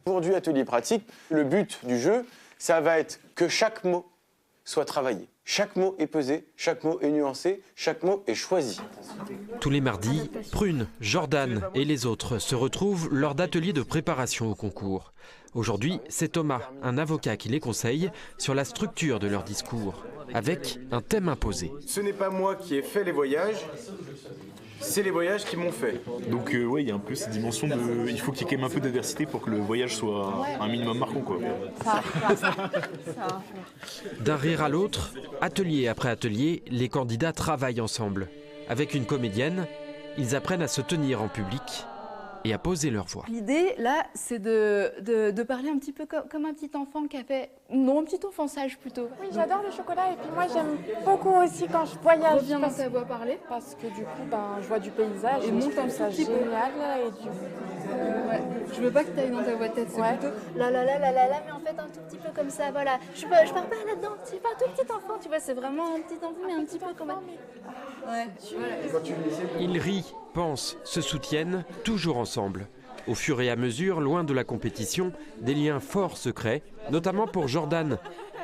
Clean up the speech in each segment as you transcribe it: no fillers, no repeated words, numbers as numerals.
Aujourd'hui, atelier pratique, le but du jeu, ça va être que chaque mot soit travaillé. Chaque mot est pesé, chaque mot est nuancé, chaque mot est choisi. Tous les mardis, Prune, Jordan et les autres se retrouvent lors d'ateliers de préparation au concours. Aujourd'hui, c'est Thomas, un avocat, qui les conseille sur la structure de leur discours, avec un thème imposé. Ce n'est pas moi qui ai fait les voyages, c'est les voyages qui m'ont fait. Donc ouais, il y a un peu cette dimension de... Il faut qu'il y ait quand même un peu d'adversité pour que le voyage soit un minimum marquant, quoi. D'un rire à l'autre, atelier après atelier, les candidats travaillent ensemble. Avec une comédienne, ils apprennent à se tenir en public et à poser leur voix. L'idée, là, c'est de parler un petit peu comme un petit enfant qui a fait... Non, un petit enfant sage, plutôt. Oui, j'adore le chocolat et puis moi, j'aime beaucoup aussi quand je voyage. Reviens dans ta voix parler. Parce que du coup, je vois du paysage Et et monte je trouve un ça petit peu. génial. Et du coup, Ouais. Je veux pas que tu ailles dans ta voix de tête, c'est Ouais. plutôt... Là, mais en fait un tout petit peu comme ça, voilà. Je pars pas là-dedans, c'est pas un tout petit enfant, tu vois, c'est vraiment un petit enfant, mais un petit peu quand même. Ouais. Ils rient, pensent, se soutiennent, toujours ensemble. Au fur et à mesure, loin de la compétition, des liens forts se créent, notamment pour Jordan.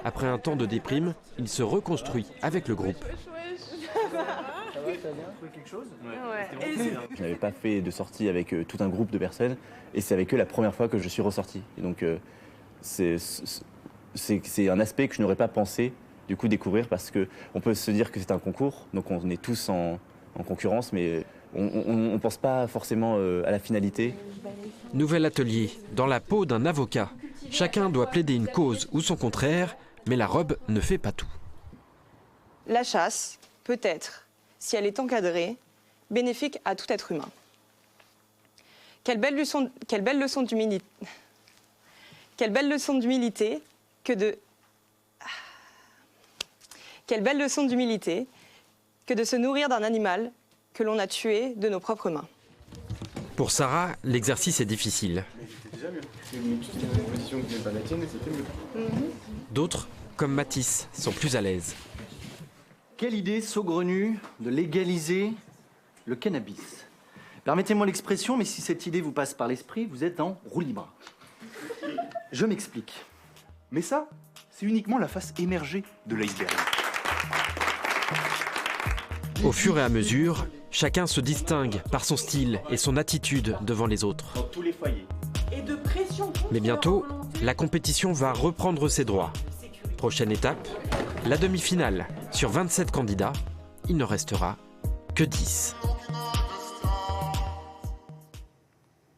Après un temps de déprime, il se reconstruit avec le groupe. Je n'avais pas fait de sortie avec tout un groupe de personnes et c'est avec eux la première fois que je suis ressorti. Et donc c'est un aspect que je n'aurais pas pensé du coup découvrir parce qu'on peut se dire que c'est un concours, donc on est tous en concurrence, mais on ne pense pas forcément à la finalité. Nouvel atelier, dans la peau d'un avocat. Chacun doit plaider une cause ou son contraire, mais la robe ne fait pas tout. La chasse peut être, si elle est encadrée, bénéfique à tout être humain. Quelle belle leçon d'humilité que de se nourrir d'un animal que l'on a tué de nos propres mains. Pour Sarah, l'exercice est difficile. D'autres, comme Mathis, sont plus à l'aise. Quelle idée saugrenue de légaliser le cannabis. Permettez-moi l'expression, mais si cette idée vous passe par l'esprit, vous êtes en roue libre. Je m'explique. Mais ça, c'est uniquement la face émergée de l'iceberg. Au fur et à mesure, chacun se distingue par son style et son attitude devant les autres. Dans tous les foyers. Mais bientôt, la compétition va reprendre ses droits. Prochaine étape, la demi-finale. Sur 27 candidats, il ne restera que 10.